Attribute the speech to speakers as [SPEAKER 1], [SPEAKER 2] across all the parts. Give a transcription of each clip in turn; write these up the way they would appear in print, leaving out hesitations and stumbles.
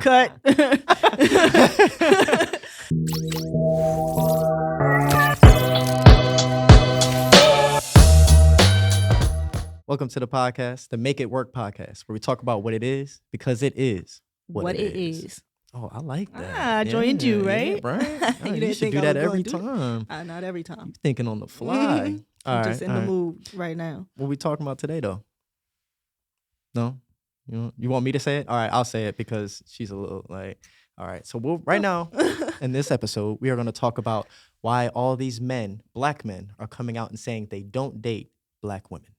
[SPEAKER 1] Cut.
[SPEAKER 2] Welcome to the podcast, the Make It Work podcast, where we talk about what it is because it is
[SPEAKER 1] what it is.
[SPEAKER 2] Oh, I like that.
[SPEAKER 1] I joined you, right?
[SPEAKER 2] Yeah, right?
[SPEAKER 1] You
[SPEAKER 2] You
[SPEAKER 1] didn't
[SPEAKER 2] should
[SPEAKER 1] think
[SPEAKER 2] do
[SPEAKER 1] I
[SPEAKER 2] that
[SPEAKER 1] was
[SPEAKER 2] every
[SPEAKER 1] gonna do
[SPEAKER 2] time.
[SPEAKER 1] Not every time.
[SPEAKER 2] You thinking on the fly.
[SPEAKER 1] I'm just in the mood right now.
[SPEAKER 2] What we talking about today, though? No? You want me to say it? All right, I'll say it because she's a little like, all right. So right now, in this episode, we are going to talk about why all these men, black men, are coming out and saying they don't date black women.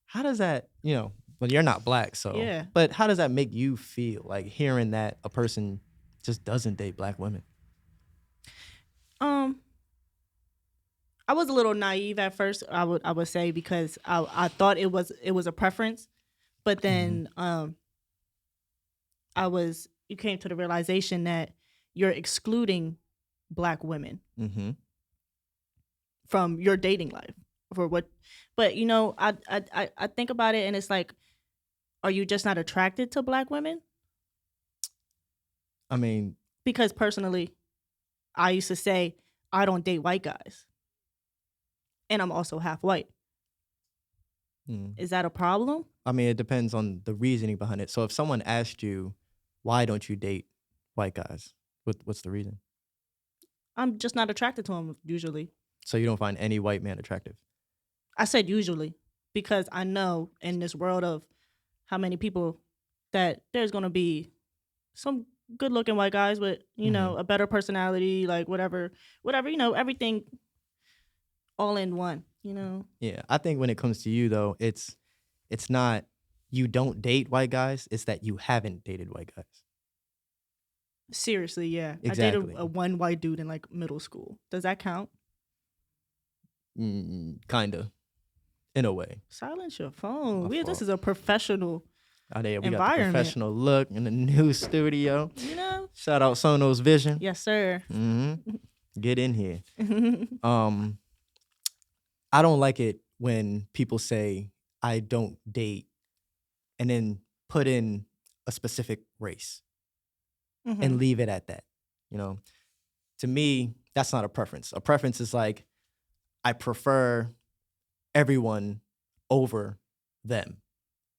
[SPEAKER 2] How does that, well, you're not black, so.
[SPEAKER 1] Yeah.
[SPEAKER 2] But how does that make you feel, like hearing that a person just doesn't date black women?
[SPEAKER 1] I was a little naive at first. I would say because I thought it was a preference, but then you came to the realization that you're excluding black women from your dating life for what. But I think about it and it's like, are you just not attracted to black women?
[SPEAKER 2] I mean,
[SPEAKER 1] because personally, I used to say I don't date white guys. And I'm also half white. Is that a problem?
[SPEAKER 2] I mean, it depends on the reasoning behind it. So if someone asked you, why don't you date white guys? What's the reason?
[SPEAKER 1] I'm just not attracted to them usually.
[SPEAKER 2] So you don't find any white man attractive?
[SPEAKER 1] I said usually because I know in this world of how many people that there's going to be some good looking white guys with, a better personality, like whatever, everything all in one,
[SPEAKER 2] Yeah, I think when it comes to you though, it's not you don't date white guys, it's that you haven't dated white guys.
[SPEAKER 1] Seriously, yeah.
[SPEAKER 2] Exactly.
[SPEAKER 1] I dated a one white dude in like middle school. Does that count?
[SPEAKER 2] Kinda, in a way.
[SPEAKER 1] Silence your phone. This is a professional
[SPEAKER 2] we got the
[SPEAKER 1] environment.
[SPEAKER 2] professional look in the new studio. Shout out Sonos Vision.
[SPEAKER 1] Yes, sir.
[SPEAKER 2] Get in here. I don't like it when people say I don't date and then put in a specific race and leave it at that. To me, that's not a preference. A preference is like I prefer everyone over them,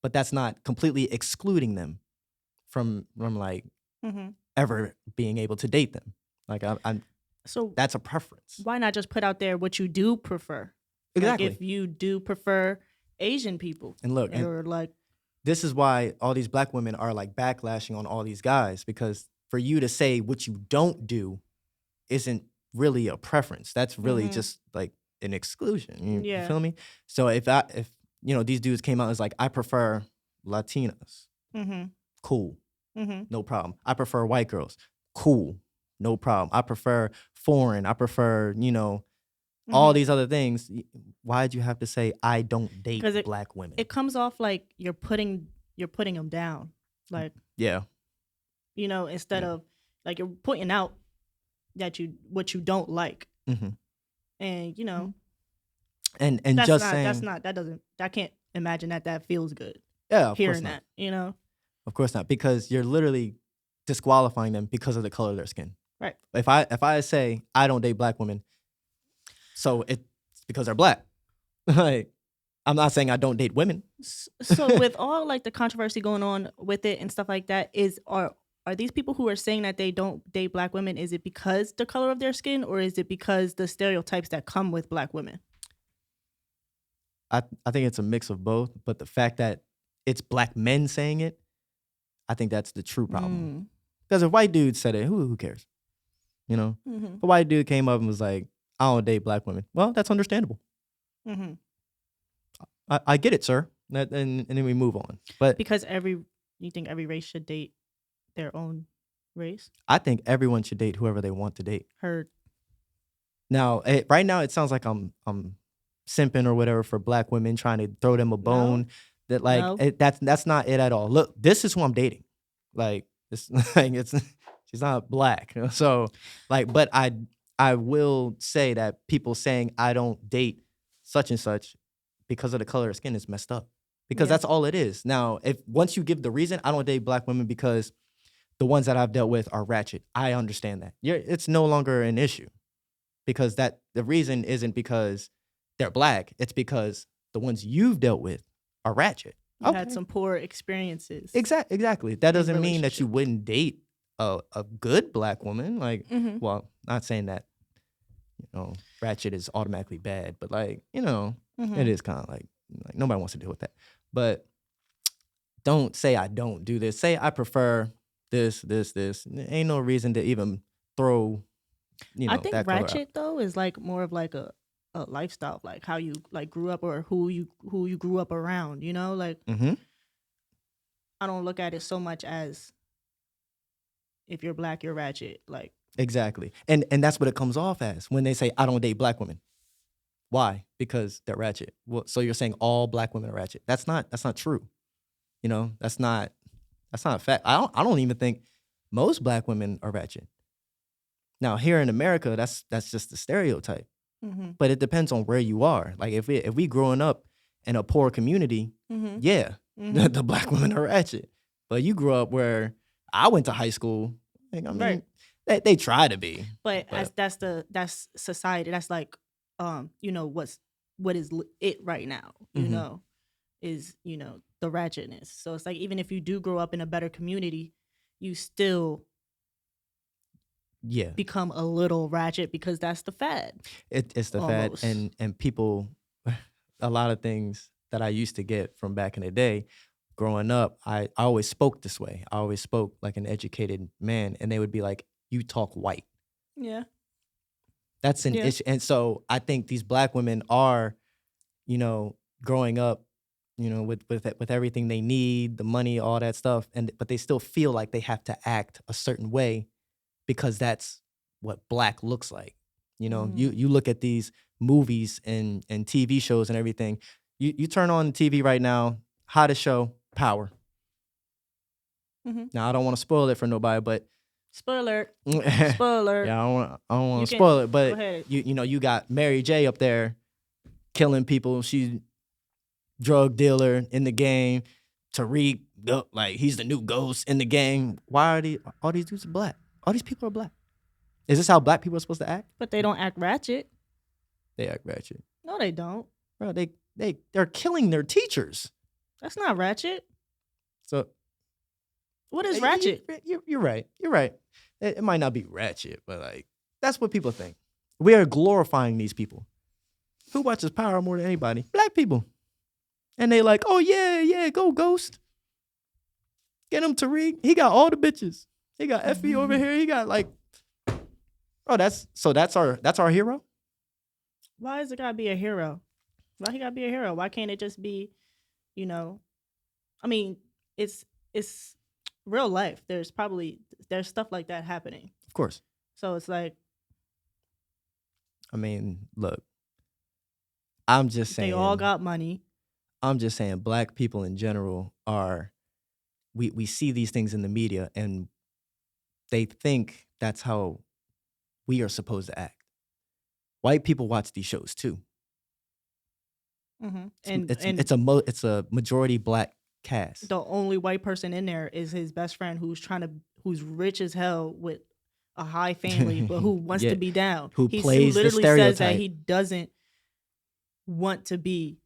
[SPEAKER 2] but that's not completely excluding them from like ever being able to date them. Like so that's a preference.
[SPEAKER 1] Why not just put out there what you do prefer?
[SPEAKER 2] Exactly.
[SPEAKER 1] Like if you do prefer Asian people.
[SPEAKER 2] And look, this is why all these black women are like backlashing on all these guys, because for you to say what you don't do isn't really a preference. That's really just like an exclusion. You feel me? So if these dudes came out and was like, I prefer Latinas. Cool. No problem. I prefer white girls. Cool. No problem. I prefer foreign. I prefer, all these other things. Why'd you have to say I don't date black women?
[SPEAKER 1] It comes off like you're putting them down. Like instead of like you're pointing out that what you don't like. And
[SPEAKER 2] and
[SPEAKER 1] that's
[SPEAKER 2] just
[SPEAKER 1] not,
[SPEAKER 2] saying
[SPEAKER 1] I can't imagine that feels good.
[SPEAKER 2] Yeah, of
[SPEAKER 1] hearing
[SPEAKER 2] course
[SPEAKER 1] that,
[SPEAKER 2] Of course not, because you're literally disqualifying them because of the color of their skin.
[SPEAKER 1] Right.
[SPEAKER 2] If I say I don't date black women, so it's because they're black. Like, I'm not saying I don't date women.
[SPEAKER 1] So with all like the controversy going on with it and stuff like that, are these people who are saying that they don't date black women, is it because the color of their skin, or is it because the stereotypes that come with black women?
[SPEAKER 2] I think it's a mix of both, but the fact that it's black men saying it, I think that's the true problem. Because if white dudes said it, who cares? If a white dude came up and was like, I don't date black women, well, that's understandable. I get it, sir. And then we move on. But
[SPEAKER 1] because you think every race should date their own race?
[SPEAKER 2] I think everyone should date whoever they want to date.
[SPEAKER 1] Heard.
[SPEAKER 2] Now, right now, it sounds like I'm simping or whatever for black women, trying to throw them a bone. That like that's not it at all. Look, this is who I'm dating. Like it's she's not black. So like, but I will say that people saying I don't date such and such because of the color of skin is messed up. Because that's all it is. Now, if once you give the reason, I don't date black women because the ones that I've dealt with are ratchet. I understand that. It's no longer an issue because the reason isn't because they're black. It's because the ones you've dealt with are ratchet.
[SPEAKER 1] You had some poor experiences.
[SPEAKER 2] Exactly. That doesn't mean that you wouldn't date a good black woman. Like, well, not saying that, ratchet is automatically bad, but like, it is kind of like nobody wants to deal with that. But don't say I don't do this. Say I prefer this. Ain't no reason to even throw,
[SPEAKER 1] I think
[SPEAKER 2] that
[SPEAKER 1] ratchet though is like more of like a lifestyle, like how you like grew up or who you grew up around, like I don't look at it so much as if you're black, you're ratchet. Like
[SPEAKER 2] exactly. And that's what it comes off as when they say I don't date black women. Why? Because they're ratchet. Well, so you're saying all black women are ratchet. That's not true. That's not a fact. I don't even think most black women are ratchet. Now, here in America, that's just the stereotype. But it depends on where you are. Like if we growing up in a poor community, the black women are ratchet. But you grew up where I went to high school. Like, I mean, they try to be.
[SPEAKER 1] But as that's society. That's like, what is it right now? Is the ratchetness. So it's like even if you do grow up in a better community, you still become a little ratchet because that's the fad.
[SPEAKER 2] It's the
[SPEAKER 1] almost.
[SPEAKER 2] fad, and people, a lot of things that I used to get from back in the day, growing up, I always spoke this way. I always spoke like an educated man, and they would be like, "You talk white."
[SPEAKER 1] Yeah,
[SPEAKER 2] that's an issue, and so I think these black women are, growing up, with everything they need, the money, all that stuff, but they still feel like they have to act a certain way because that's what black looks like. You look at these movies and TV shows and everything. You turn on TV right now, hottest show, Power. Now I don't want to spoil it for nobody, but
[SPEAKER 1] spoiler.
[SPEAKER 2] Yeah, I don't want to spoil it, but you got Mary J up there killing people. She's drug dealer in the game. Tariq, like he's the new ghost in the game. Why are all these dudes are black? All these people are black. Is this how black people are supposed to act?
[SPEAKER 1] But they don't act ratchet.
[SPEAKER 2] They act ratchet.
[SPEAKER 1] No, they don't.
[SPEAKER 2] Bro, they're killing their teachers.
[SPEAKER 1] That's not ratchet.
[SPEAKER 2] So
[SPEAKER 1] what is ratchet?
[SPEAKER 2] You're right. You're right. It might not be ratchet, but like that's what people think. We are glorifying these people. Who watches Power more than anybody? Black people. And they like, oh yeah, go Ghost. Get him Tariq. He got all the bitches. He got Effie over here. He got like, oh, that's our hero.
[SPEAKER 1] Why is it gotta be a hero? Why he gotta be a hero? Why can't it just be, I mean, it's real life. There's stuff like that happening.
[SPEAKER 2] Of course.
[SPEAKER 1] So it's like,
[SPEAKER 2] I mean, look, I'm just saying
[SPEAKER 1] they all got money.
[SPEAKER 2] I'm just saying black people in general are, we see these things in the media and they think that's how we are supposed to act. White people watch these shows too. It's a majority black cast.
[SPEAKER 1] The only white person in there is his best friend who's rich as hell with a high family, but who wants to be down.
[SPEAKER 2] Who plays the stereotype.
[SPEAKER 1] Says that he doesn't want to be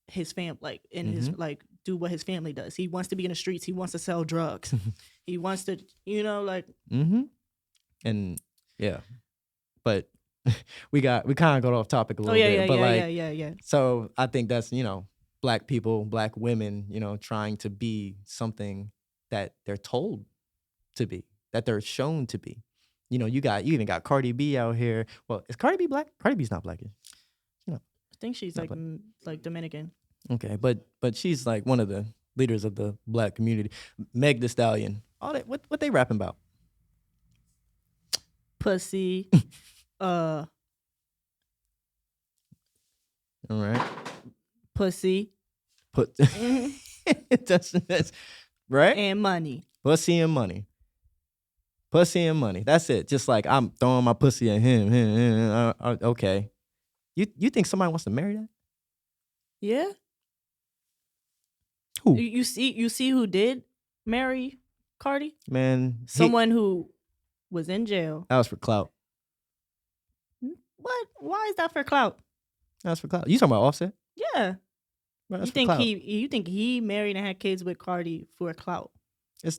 [SPEAKER 1] his family, like his like do what his family does. He wants to be in the streets. He wants to sell drugs. He wants to, like.
[SPEAKER 2] And yeah, but we kind of got off topic a little bit. But
[SPEAKER 1] yeah.
[SPEAKER 2] So I think that's black people, black women, trying to be something that they're told to be, that they're shown to be. You even got Cardi B out here. Well, is Cardi B black? Cardi B's not black.
[SPEAKER 1] I think she's like Dominican.
[SPEAKER 2] Okay, but she's like one of the leaders of the black community. Meg Thee Stallion. All that. What they rapping about?
[SPEAKER 1] Pussy.
[SPEAKER 2] All right.
[SPEAKER 1] Pussy.
[SPEAKER 2] That's right.
[SPEAKER 1] And money.
[SPEAKER 2] Pussy and money. Pussy and money. That's it. Just like I'm throwing my pussy at him. Okay. You think somebody wants to marry that?
[SPEAKER 1] Yeah.
[SPEAKER 2] Who?
[SPEAKER 1] You see who did marry Cardi?
[SPEAKER 2] Man,
[SPEAKER 1] Someone who was in jail.
[SPEAKER 2] that was for clout.
[SPEAKER 1] What? Why is that for clout?
[SPEAKER 2] That was for clout. You talking about Offset?
[SPEAKER 1] Yeah.
[SPEAKER 2] Bro, that's
[SPEAKER 1] You
[SPEAKER 2] for
[SPEAKER 1] think
[SPEAKER 2] clout.
[SPEAKER 1] you think he married and had kids with Cardi for clout?
[SPEAKER 2] It's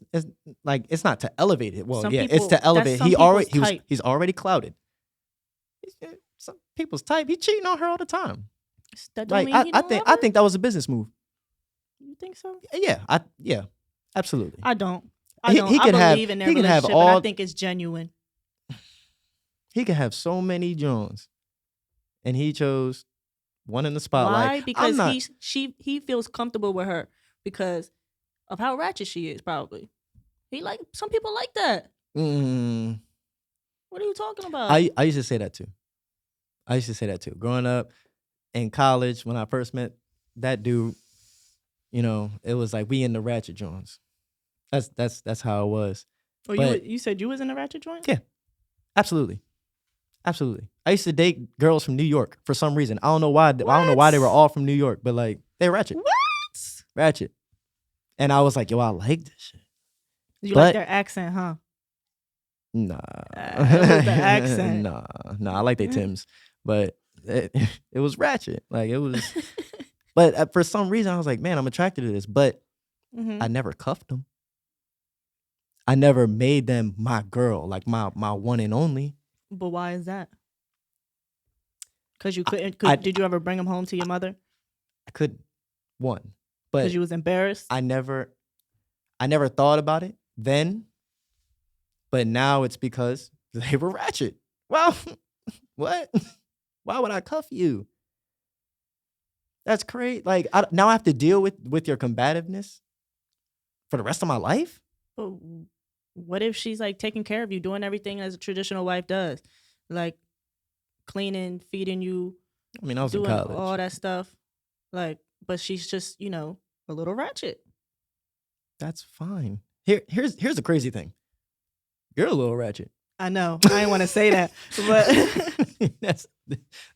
[SPEAKER 2] like it's not to elevate it. Well,
[SPEAKER 1] Some
[SPEAKER 2] yeah,
[SPEAKER 1] people-
[SPEAKER 2] it's to elevate.
[SPEAKER 1] that's some
[SPEAKER 2] He's already clouded. Some people's type. He cheating on her all the time.
[SPEAKER 1] That don't
[SPEAKER 2] Like
[SPEAKER 1] mean he don't love
[SPEAKER 2] I
[SPEAKER 1] her?
[SPEAKER 2] think that was a business move.
[SPEAKER 1] You think so?
[SPEAKER 2] Yeah, absolutely.
[SPEAKER 1] I don't.
[SPEAKER 2] He
[SPEAKER 1] I
[SPEAKER 2] could have-
[SPEAKER 1] believe in their
[SPEAKER 2] he could have
[SPEAKER 1] relationship, and I
[SPEAKER 2] all-
[SPEAKER 1] think it's genuine.
[SPEAKER 2] He could have so many Jones, and he chose one in the spotlight.
[SPEAKER 1] Why? Because
[SPEAKER 2] I'm not,
[SPEAKER 1] he feels comfortable with her because of how ratchet she is. Probably. Some people like that. What are you talking about?
[SPEAKER 2] I used to say that too. Growing up in college, when I first met that dude, it was like we in the Ratchet Jones. That's how it was.
[SPEAKER 1] Or
[SPEAKER 2] but-
[SPEAKER 1] you said you was in a ratchet joint?
[SPEAKER 2] Yeah. Absolutely. I used to date girls from New York for some reason. I don't know why. I don't know why they were all from New York, but like they're ratchet.
[SPEAKER 1] What?
[SPEAKER 2] Ratchet. And I was like, yo, I like this shit.
[SPEAKER 1] You
[SPEAKER 2] But-
[SPEAKER 1] like their accent, huh?
[SPEAKER 2] Nah.
[SPEAKER 1] It was the accent.
[SPEAKER 2] Nah. I like they Tims, but it was ratchet. Like it was. But for some reason, I was like, man, I'm attracted to this. But
[SPEAKER 1] Mhm.
[SPEAKER 2] I never cuffed them. I never made them my girl, like my one and only.
[SPEAKER 1] But why is that? Because you couldn't.
[SPEAKER 2] I-
[SPEAKER 1] Did you ever bring them home to your mother?
[SPEAKER 2] I couldn't. One.
[SPEAKER 1] Because
[SPEAKER 2] But
[SPEAKER 1] you was embarrassed.
[SPEAKER 2] I never thought about it then. But now it's because they were ratchet. Well, what? Why would I cuff you? That's crazy. Like now I have to deal with your combativeness for the rest of my life.
[SPEAKER 1] But what if she's like taking care of you, doing everything as a traditional wife does, like cleaning, feeding you,
[SPEAKER 2] I mean, I was in
[SPEAKER 1] doing
[SPEAKER 2] college.
[SPEAKER 1] all that stuff, like, but she's just a little ratchet.
[SPEAKER 2] That's fine. Here's the crazy thing. You're a little ratchet.
[SPEAKER 1] I know. I didn't want to say that, but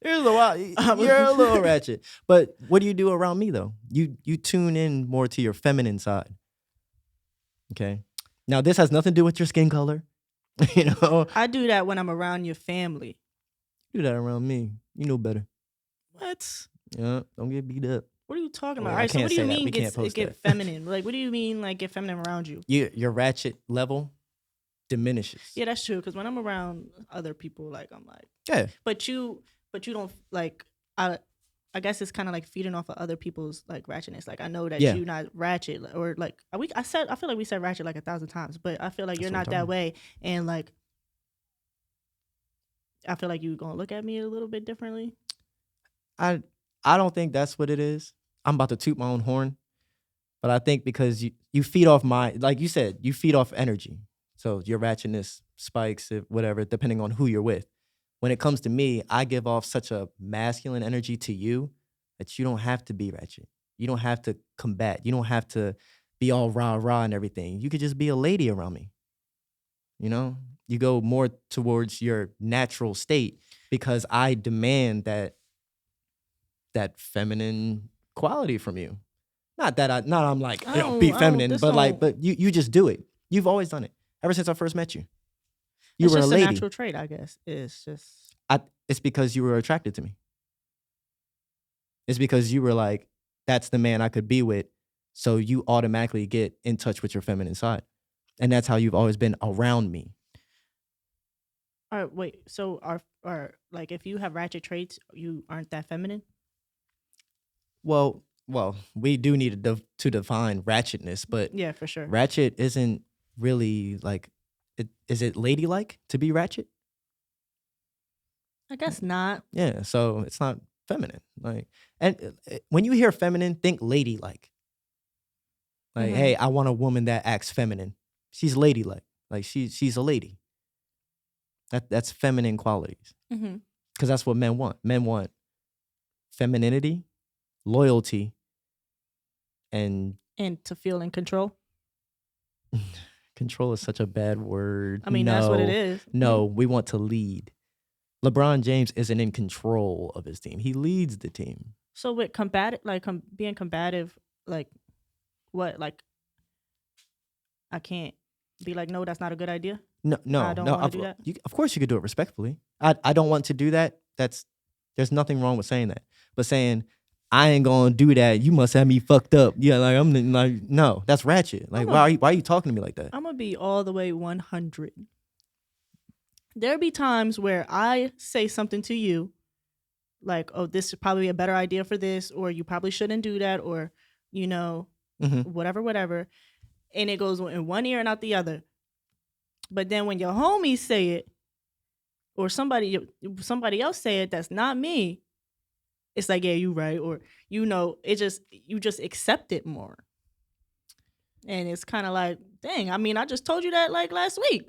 [SPEAKER 2] Here's a while. You're a little ratchet. But what do you do around me though? You tune in more to your feminine side. Okay. Now this has nothing to do with your skin color.
[SPEAKER 1] I do that when I'm around your family.
[SPEAKER 2] Do that around me. You know better.
[SPEAKER 1] What?
[SPEAKER 2] Yeah. Don't get beat up.
[SPEAKER 1] What are you talking
[SPEAKER 2] Well,
[SPEAKER 1] about?
[SPEAKER 2] I
[SPEAKER 1] All right, so
[SPEAKER 2] can't
[SPEAKER 1] what do you
[SPEAKER 2] say that.
[SPEAKER 1] mean
[SPEAKER 2] We can't post
[SPEAKER 1] get
[SPEAKER 2] that.
[SPEAKER 1] feminine? Like, what do you mean like get feminine around you?
[SPEAKER 2] Your ratchet level diminishes.
[SPEAKER 1] Yeah, that's true. Because when I'm around other people, like I'm like,
[SPEAKER 2] Yeah.
[SPEAKER 1] but you don't like. I guess it's kind of like feeding off of other people's like ratchetness. Like I know that
[SPEAKER 2] Yeah.
[SPEAKER 1] you're not ratchet, or like I feel like we said ratchet like 1,000 times, but I feel like
[SPEAKER 2] That's
[SPEAKER 1] you're
[SPEAKER 2] what I'm
[SPEAKER 1] not
[SPEAKER 2] talking
[SPEAKER 1] that
[SPEAKER 2] about.
[SPEAKER 1] way, and like I feel like you're gonna look at me a little bit differently.
[SPEAKER 2] I don't think that's what it is. I'm about to toot my own horn, but I think because you feed off like you said, you feed off energy. So your ratchetness spikes, whatever, depending on who you're with. When it comes to me, I give off such a masculine energy to you that you don't have to be ratchet. You don't have to combat. You don't have to be all rah and everything. You could just be a lady around me. You go more towards your natural state because I demand that feminine quality from you. Not I'm like, be feminine, but you just do it. You've always done it ever since I first met you. You
[SPEAKER 1] It's
[SPEAKER 2] were
[SPEAKER 1] just
[SPEAKER 2] a lady.
[SPEAKER 1] a natural trait, I guess. It's just
[SPEAKER 2] It's because you were attracted to me. It's because you were like, that's the man I could be with. So you automatically get in touch with your feminine side. And that's how you've always been around me.
[SPEAKER 1] all right. Wait, so are like if you have ratchet traits, you aren't that feminine?
[SPEAKER 2] Well, we do need to define ratchetness, but
[SPEAKER 1] Yeah, for sure.
[SPEAKER 2] ratchet isn't really like, is it ladylike to be ratchet?
[SPEAKER 1] I guess not.
[SPEAKER 2] Yeah, so it's not feminine. Like, and when you hear feminine, think ladylike. Like,
[SPEAKER 1] Mhm.
[SPEAKER 2] hey, I want a woman that acts feminine. She's ladylike. Like she's a lady. That's feminine qualities.
[SPEAKER 1] Mm-hmm.
[SPEAKER 2] Because that's what men want. Men want femininity, loyalty, and
[SPEAKER 1] And to feel in control.
[SPEAKER 2] control is such a bad word.
[SPEAKER 1] I mean, that's what it is.
[SPEAKER 2] No, we want to lead. LeBron James isn't in control of his team. He leads the team.
[SPEAKER 1] So with combative, like being combative, like what? Like I can't Be like, no, that's not a good idea.
[SPEAKER 2] No,
[SPEAKER 1] I don't want to do that.
[SPEAKER 2] Of course, you could do it respectfully. I don't want to do that. There's nothing wrong with saying that. But saying I ain't gonna do that, you must have me fucked up. Yeah, like I'm like, no, that's ratchet. Like, why are you talking to me like that?
[SPEAKER 1] I'm gonna be all the way 100. There'll be times where I say something to you, like, oh, this is probably a better idea for this, or you probably shouldn't do that, or whatever, and it goes in one ear and out the other. But then when your homies say it, or somebody else say it that's not me, it's like, yeah, you right, or you just accept it more. And it's kind of like, dang, I mean, I just told you that like last week,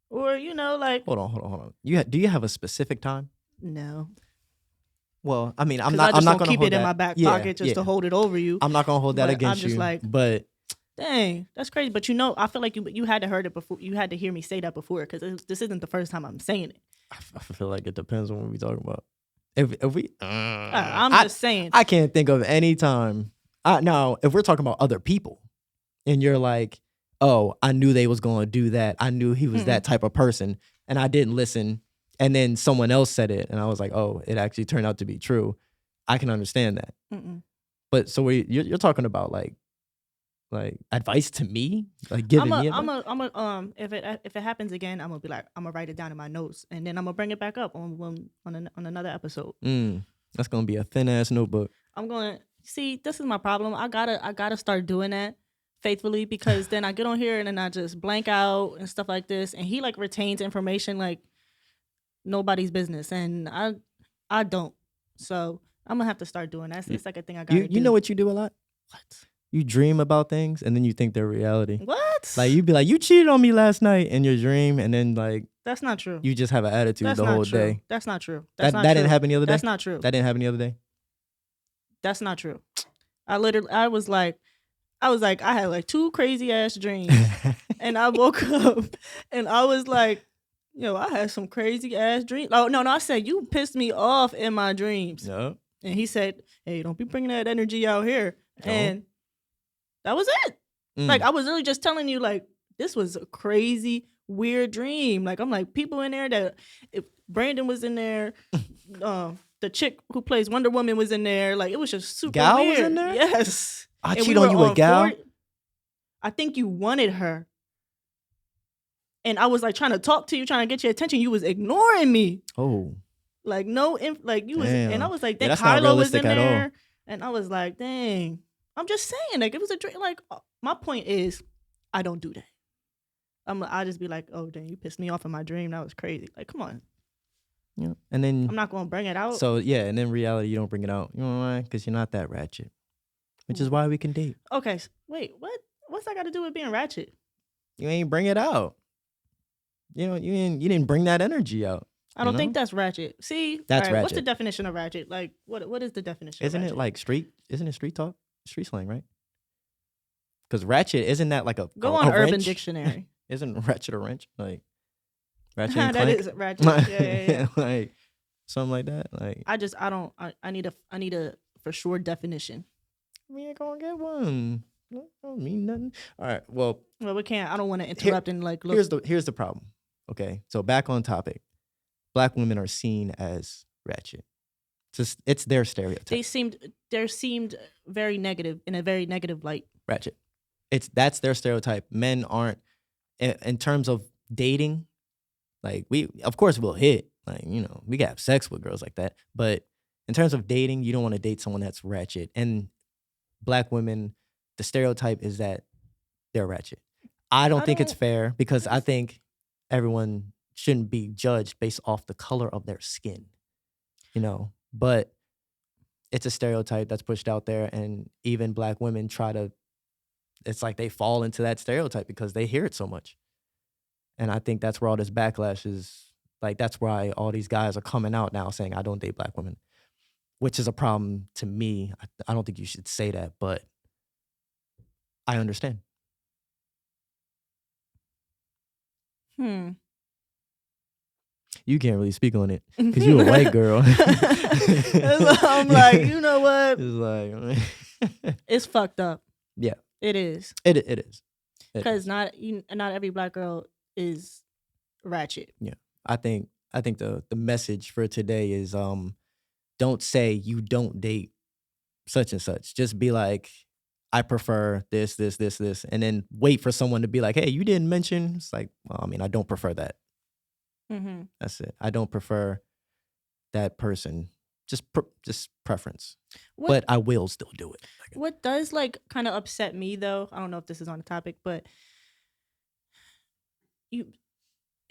[SPEAKER 1] or like.
[SPEAKER 2] Hold on. Do you have a specific time?
[SPEAKER 1] No.
[SPEAKER 2] Well, I mean, I'm
[SPEAKER 1] not
[SPEAKER 2] gonna
[SPEAKER 1] keep
[SPEAKER 2] hold
[SPEAKER 1] it in my back pocket just to hold it over you.
[SPEAKER 2] I'm not gonna hold that against you.
[SPEAKER 1] Like,
[SPEAKER 2] but
[SPEAKER 1] dang, that's crazy. But I feel like you had to heard it before. You had to hear me say that before, because this isn't the first time I'm saying it.
[SPEAKER 2] I feel like it depends on what we talking about. If we,
[SPEAKER 1] I'm just saying.
[SPEAKER 2] I can't think of any time. Now, if we're talking about other people, and you're like, oh, I knew they was gonna do that. I knew he was that type of person, and I didn't listen. And then someone else said it, and I was like, oh, it actually turned out to be true. I can understand that. But so you're talking about like advice to me, like giving me advice?
[SPEAKER 1] If it happens again, I'm gonna be like, I'm gonna write it down in my notes, and then I'm gonna bring it back up on another episode.
[SPEAKER 2] That's gonna be a thin ass notebook.
[SPEAKER 1] I'm gonna see. This is my problem. I gotta start doing that faithfully, because then I get on here and then I just blank out and stuff like this, and he like retains information like nobody's business, and I don't. So I'm gonna have to start doing that. It's like a thing I gotta do.
[SPEAKER 2] You know what you do a lot?
[SPEAKER 1] What?
[SPEAKER 2] You dream about things and then you think they're reality.
[SPEAKER 1] What?
[SPEAKER 2] Like you be like, you cheated on me last night in your dream, and then like
[SPEAKER 1] that's not true.
[SPEAKER 2] You just have an attitude the whole day.
[SPEAKER 1] That's not true.
[SPEAKER 2] That didn't happen the other day.
[SPEAKER 1] That's not true.
[SPEAKER 2] That didn't happen the other day.
[SPEAKER 1] That's not true. I was like, I had like 2 crazy ass dreams, and I woke up and I was like, yo, I had some crazy ass dreams. Oh no, I said you pissed me off in my dreams.
[SPEAKER 2] Yep.
[SPEAKER 1] And he said, hey, don't be bringing that energy out here. No. And that was it. Like, I was really just telling you, like, this was a crazy, weird dream. Like, I'm like, people in there that, if Brandon was in there, the chick who plays Wonder Woman was in there. Like, it was just super
[SPEAKER 2] Gal
[SPEAKER 1] weird.
[SPEAKER 2] Was in there?
[SPEAKER 1] Yes.
[SPEAKER 2] I cheat on you with Gal?
[SPEAKER 1] I think you wanted her. And I was like trying to talk to you, trying to get your attention. You was ignoring me.
[SPEAKER 2] Oh.
[SPEAKER 1] Like, like you was,
[SPEAKER 2] damn.
[SPEAKER 1] And I was like,
[SPEAKER 2] yeah, that's
[SPEAKER 1] Kylo was in there.
[SPEAKER 2] All.
[SPEAKER 1] And I was like, dang. I'm just saying, like, it was a dream. Like, my point is, I don't do that. I just be like, oh, dang, you pissed me off in my dream. That was crazy. Like, come on.
[SPEAKER 2] Yeah. And then
[SPEAKER 1] I'm not going to bring it out.
[SPEAKER 2] So, yeah, and then reality, you don't bring it out. You know why? Because you're not that ratchet. Which is why we can date.
[SPEAKER 1] Okay. Wait, what? What's that got to do with being ratchet?
[SPEAKER 2] You ain't bring it out. You know, you didn't bring that energy out.
[SPEAKER 1] I don't think that's ratchet. See?
[SPEAKER 2] That's ratchet.
[SPEAKER 1] What's the definition of ratchet? Like, what is the definition
[SPEAKER 2] Isn't
[SPEAKER 1] of ratchet?
[SPEAKER 2] It like street? Isn't it street talk? Street slang, right? Because ratchet, isn't that like a
[SPEAKER 1] Go on Urban
[SPEAKER 2] wrench?
[SPEAKER 1] Dictionary.
[SPEAKER 2] Isn't ratchet a wrench? Like ratchet and
[SPEAKER 1] that
[SPEAKER 2] clank?
[SPEAKER 1] is ratchet. Yeah.
[SPEAKER 2] Like something like that. Like
[SPEAKER 1] I need a for sure definition.
[SPEAKER 2] We ain't gonna get one. That don't mean nothing. All right. Well,
[SPEAKER 1] we can't. I don't want to interrupt and like look.
[SPEAKER 2] Here's the problem. Okay. So back on topic. Black women are seen as ratchet. It's their stereotype.
[SPEAKER 1] They seemed very negative, in a very negative light.
[SPEAKER 2] Ratchet. That's their stereotype. Men aren't, in terms of dating, like of course we'll hit, like, you know, we can have sex with girls like that. But in terms of dating, you don't want to date someone that's ratchet. And black women, the stereotype is that they're ratchet. I don't think it's fair, because I think everyone shouldn't be judged based off the color of their skin, you know. But it's a stereotype that's pushed out there, and even black women it's like they fall into that stereotype because they hear it so much. And I think that's where all this backlash is. Like, that's why all these guys are coming out now saying, I don't date black women, which is a problem to me. I don't think you should say that, but I understand. You can't really speak on it because you're a white girl.
[SPEAKER 1] I'm like, you know what?
[SPEAKER 2] It's like,
[SPEAKER 1] it's fucked up.
[SPEAKER 2] Yeah.
[SPEAKER 1] It is.
[SPEAKER 2] It is.
[SPEAKER 1] Because not every black girl is ratchet.
[SPEAKER 2] Yeah. I think the message for today is don't say you don't date such and such. Just be like, I prefer this, this, this, this, and then wait for someone to be like, hey, you didn't mention. It's like, well, I mean, I don't prefer that.
[SPEAKER 1] Mm-hmm.
[SPEAKER 2] That's it. I don't prefer that person. Just preference. But I will still do it.
[SPEAKER 1] What does like kind of upset me though, I don't know if this is on the topic, but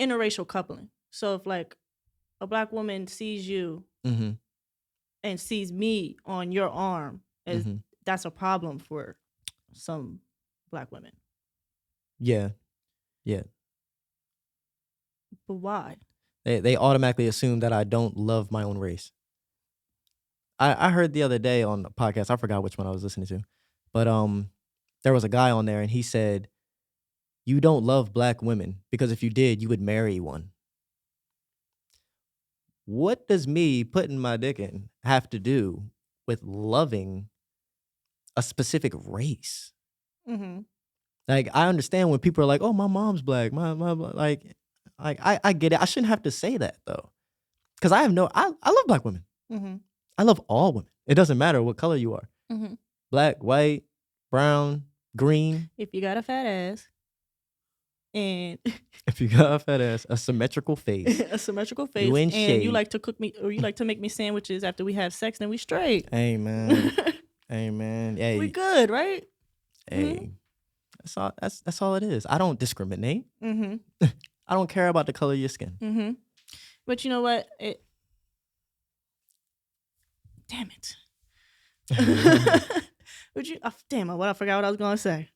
[SPEAKER 1] interracial coupling. So if like a black woman sees you
[SPEAKER 2] Mm-hmm.
[SPEAKER 1] and sees me on your arm, as
[SPEAKER 2] Mm-hmm.
[SPEAKER 1] that's a problem for some black women.
[SPEAKER 2] Yeah. Yeah.
[SPEAKER 1] But why?
[SPEAKER 2] They automatically assume that I don't love my own race. I heard the other day on the podcast, I forgot which one I was listening to, but there was a guy on there and he said, you don't love black women because if you did, you would marry one. What does me putting my dick in have to do with loving a specific race?
[SPEAKER 1] Mm-hmm.
[SPEAKER 2] Like, I understand when people are like, oh, my mom's black, like I get it. I shouldn't have to say that though. Because I love black women.
[SPEAKER 1] Mm-hmm.
[SPEAKER 2] I love all women. It doesn't matter what color you are.
[SPEAKER 1] Mm-hmm.
[SPEAKER 2] Black, white, brown, green.
[SPEAKER 1] If you got a fat ass and
[SPEAKER 2] if you got a fat ass, a symmetrical face,
[SPEAKER 1] you and you like to cook me or you like to make me sandwiches after we have sex, then we straight.
[SPEAKER 2] Amen. Amen. Hey,
[SPEAKER 1] we good, right?
[SPEAKER 2] Hey, that's all it is. I don't discriminate.
[SPEAKER 1] Mm-hmm.
[SPEAKER 2] I don't care about the color of your skin.
[SPEAKER 1] Mm-hmm. But you know what? Damn it. Would you? Damn it! What I forgot what I was gonna say.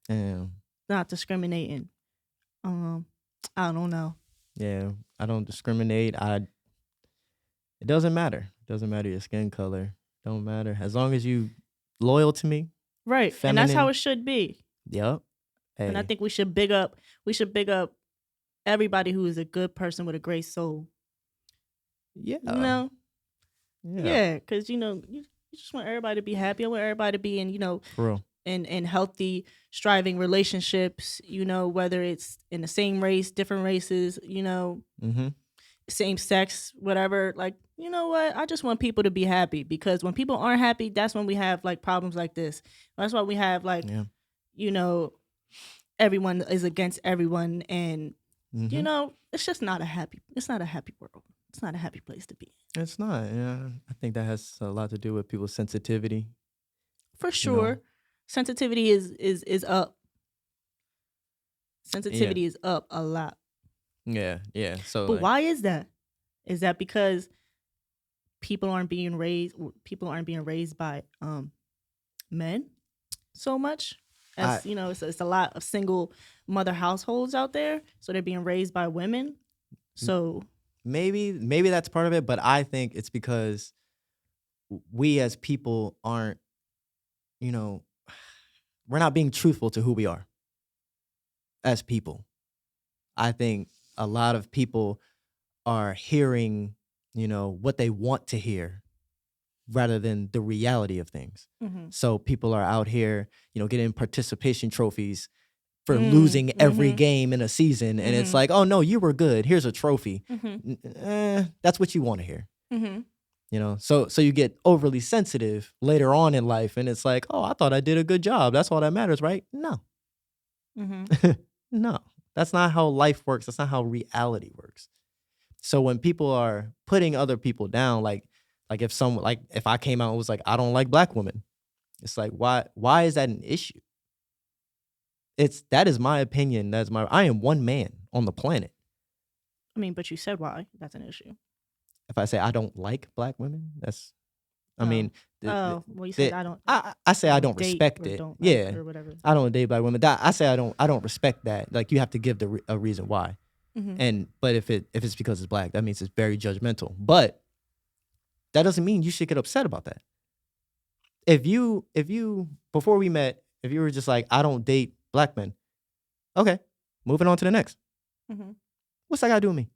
[SPEAKER 2] Damn.
[SPEAKER 1] Not discriminating. I don't know.
[SPEAKER 2] Yeah, I don't discriminate. It doesn't matter. It doesn't matter your skin color. Don't matter as long as you loyal to me.
[SPEAKER 1] Right, feminine. And that's how it should be.
[SPEAKER 2] Yep. Hey.
[SPEAKER 1] And I think we should big up. We should big up everybody who is a good person with a great soul.
[SPEAKER 2] Yeah.
[SPEAKER 1] You know. Yeah, because you just want everybody to be happy. I want everybody to be in
[SPEAKER 2] for real.
[SPEAKER 1] In healthy, striving relationships. Whether it's in the same race, different races.
[SPEAKER 2] Mm-hmm.
[SPEAKER 1] Same sex, whatever. Like, you know what? I just want people to be happy because when people aren't happy, that's when we have like problems like this. That's why we have like, everyone is against everyone, and it's just not a happy. It's not a happy world. It's not a happy place to be.
[SPEAKER 2] It's not. Yeah, I think that has a lot to do with people's sensitivity.
[SPEAKER 1] For sure, sensitivity is up. Sensitivity is up a lot.
[SPEAKER 2] Yeah. So,
[SPEAKER 1] but why is that? Is that because people aren't being raised by men so much? As it's a lot of single mother households out there, so they're being raised by women. So
[SPEAKER 2] maybe that's part of it, but I think it's because we as people aren't, we're not being truthful to who we are as people. I think a lot of people are hearing, what they want to hear rather than the reality of things.
[SPEAKER 1] Mm-hmm.
[SPEAKER 2] So people are out here, getting participation trophies for losing every game in a season. And it's like, oh, no, you were good. Here's a trophy. That's what you want to hear. So you get overly sensitive later on in life. And it's like, oh, I thought I did a good job. That's all that matters, right? No. No, that's not how life works. That's not how reality works. So when people are putting other people down, like if I came out and was like, I don't like black women, it's like, why is that an issue? That is my opinion. I am one man on the planet.
[SPEAKER 1] I mean, but you said why that's an issue.
[SPEAKER 2] If I say I don't like black women, that's,
[SPEAKER 1] well, you said I don't.
[SPEAKER 2] I say I don't respect it.
[SPEAKER 1] Or whatever.
[SPEAKER 2] I don't date black women. I say I don't respect that. Like, you have to give a reason why. But if it's because it's black, that means it's very judgmental. But that doesn't mean you should get upset about that. If you before we met, if you were just like, I don't date black men, okay, moving on to the next. What's that got to do with me?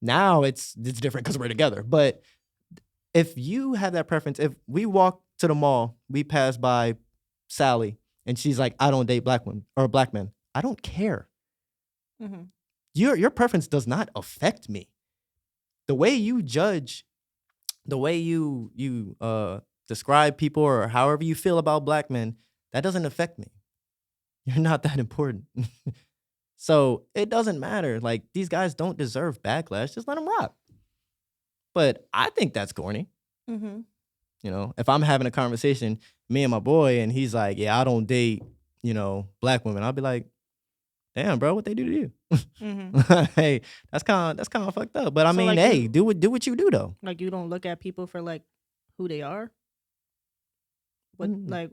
[SPEAKER 2] Now it's different because we're together. But if you have that preference, if we walk to the mall, we pass by Sally, and she's like, I don't date black women or black men. I don't care.
[SPEAKER 1] Mm-hmm.
[SPEAKER 2] Your preference does not affect me. The way you judge, the way you describe people or however you feel about black men, that doesn't affect me. You're not that important. So it doesn't matter. Like, these guys don't deserve backlash. Just let them rock. But I think that's corny.
[SPEAKER 1] Mm-hmm.
[SPEAKER 2] You know, if I'm having a conversation, me and my boy, and he's like, yeah, I don't date, black women. I'll be like, damn, bro, what they do to you?
[SPEAKER 1] Mm-hmm.
[SPEAKER 2] Hey, that's kind of fucked up. But I
[SPEAKER 1] So,
[SPEAKER 2] mean,
[SPEAKER 1] like,
[SPEAKER 2] hey, do what you do though.
[SPEAKER 1] Like, you don't look at people for like who they are. What like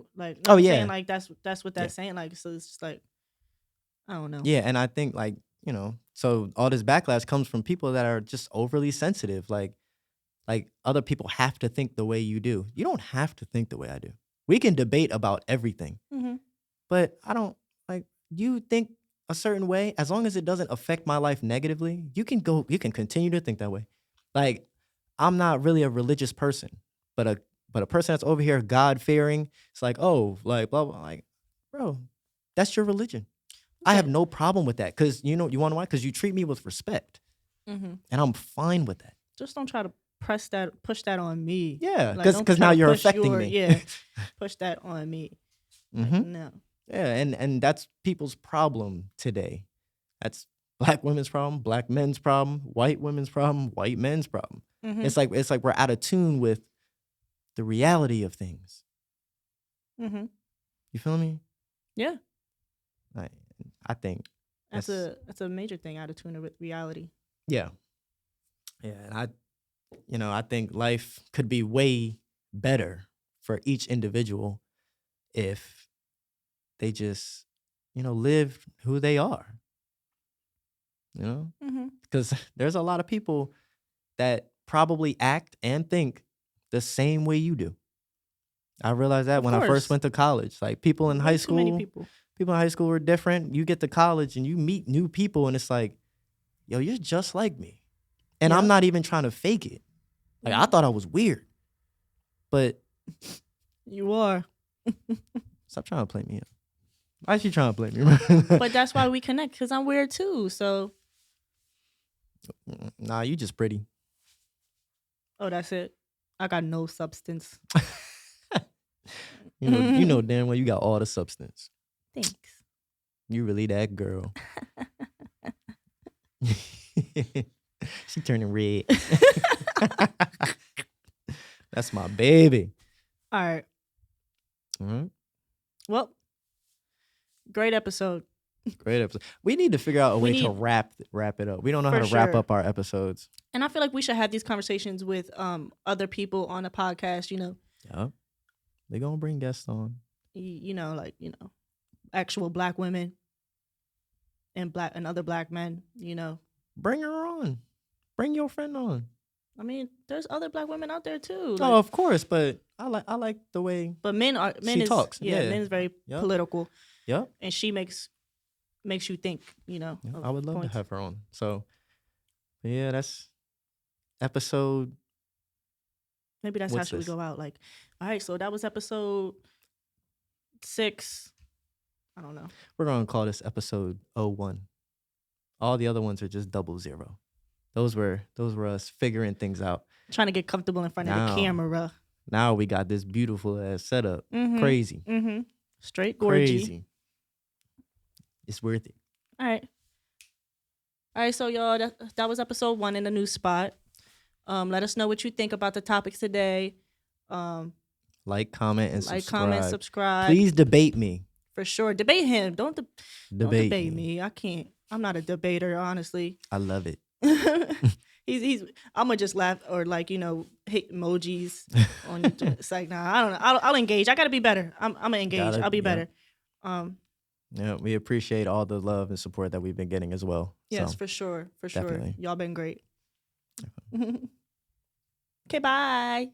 [SPEAKER 2] Oh,
[SPEAKER 1] I'm
[SPEAKER 2] yeah.
[SPEAKER 1] saying, like, that's what that's saying. Like, so it's just like, I don't know.
[SPEAKER 2] Yeah, and I think, like, so all this backlash comes from people that are just overly sensitive. Like other people have to think the way you do. You don't have to think the way I do. We can debate about everything,
[SPEAKER 1] Mm-hmm.
[SPEAKER 2] but I don't like you think a certain way. As long as it doesn't affect my life negatively, you can continue to think that way. Like, I'm not really a religious person, but a person that's over here God fearing, it's like, oh, like blah blah. Like, bro, that's your religion. I have no problem with that, because you want to know why? Because you treat me with respect,
[SPEAKER 1] Mm-hmm.
[SPEAKER 2] and I'm fine with that.
[SPEAKER 1] Just don't try to push that on me.
[SPEAKER 2] Yeah,
[SPEAKER 1] Like,
[SPEAKER 2] because now you're affecting me.
[SPEAKER 1] Yeah, push that on me. Like, no.
[SPEAKER 2] Yeah, and that's people's problem today. That's black women's problem, black men's problem, white women's problem, white men's problem.
[SPEAKER 1] Mm-hmm.
[SPEAKER 2] It's like we're out of tune with the reality of things.
[SPEAKER 1] Mm-hmm.
[SPEAKER 2] You feel me?
[SPEAKER 1] Yeah.
[SPEAKER 2] I think
[SPEAKER 1] that's a major thing, out of tune with reality.
[SPEAKER 2] Yeah. Yeah, and I think life could be way better for each individual if they just, live who they are. Because there's a lot of people that probably act and think the same way you do. I realized that when I first went to college. Like, people in high school,
[SPEAKER 1] many people
[SPEAKER 2] in high school were different. You get to college and you meet new people, and it's like, yo, you're just like me. And I'm not even trying to fake it. Like, I thought I was weird. But
[SPEAKER 1] you are.
[SPEAKER 2] Stop trying to play me up. Why is she trying to play me?
[SPEAKER 1] But that's why we connect, because I'm weird too. So.
[SPEAKER 2] Nah, you just pretty.
[SPEAKER 1] Oh, that's it. I got no substance.
[SPEAKER 2] You know damn well you got all the substance.
[SPEAKER 1] Thanks.
[SPEAKER 2] You really that girl. She turning red. That's my baby.
[SPEAKER 1] All right.
[SPEAKER 2] Mm-hmm.
[SPEAKER 1] Well, great episode.
[SPEAKER 2] Great episode. We need to figure out a way to wrap it up. We don't know how to wrap up our episodes.
[SPEAKER 1] And I feel like we should have these conversations with other people on the podcast,
[SPEAKER 2] Yeah. They're going to bring guests on.
[SPEAKER 1] Actual black women and other black men,
[SPEAKER 2] Bring her on. Bring your friend on.
[SPEAKER 1] I mean, there's other black women out there too.
[SPEAKER 2] Like, of course, but I like the way.
[SPEAKER 1] But men
[SPEAKER 2] talks.
[SPEAKER 1] Yeah, men is very political.
[SPEAKER 2] Yep.
[SPEAKER 1] And she makes you think,
[SPEAKER 2] I would love to have her on. So, yeah, that's episode.
[SPEAKER 1] Maybe that's how should we go out. Like, all right, so that was episode 6. I don't know.
[SPEAKER 2] We're going to call this episode 01. All the other ones are just 00. Those were us figuring things out.
[SPEAKER 1] Trying to get comfortable in front of the camera.
[SPEAKER 2] Now we got this beautiful ass setup.
[SPEAKER 1] Mm-hmm.
[SPEAKER 2] Crazy.
[SPEAKER 1] Mm-hmm. Straight gorgy.
[SPEAKER 2] Crazy. It's worth it.
[SPEAKER 1] All right, so y'all, that was episode 1 in a new spot. Let us know what you think about the topics today.
[SPEAKER 2] Like, comment, and subscribe. Please debate me.
[SPEAKER 1] For sure. Debate him. Don't debate me. I can't. I'm not a debater, honestly.
[SPEAKER 2] I love it.
[SPEAKER 1] he's I'm gonna just laugh or hit emojis on it's like, nah, I don't know. I'll engage. I gotta be better. I'm gonna engage. I'll be better.
[SPEAKER 2] Yeah, we appreciate all the love and support that we've been getting as well.
[SPEAKER 1] Yes,
[SPEAKER 2] so,
[SPEAKER 1] for sure.
[SPEAKER 2] Definitely.
[SPEAKER 1] Y'all been great. Okay, bye.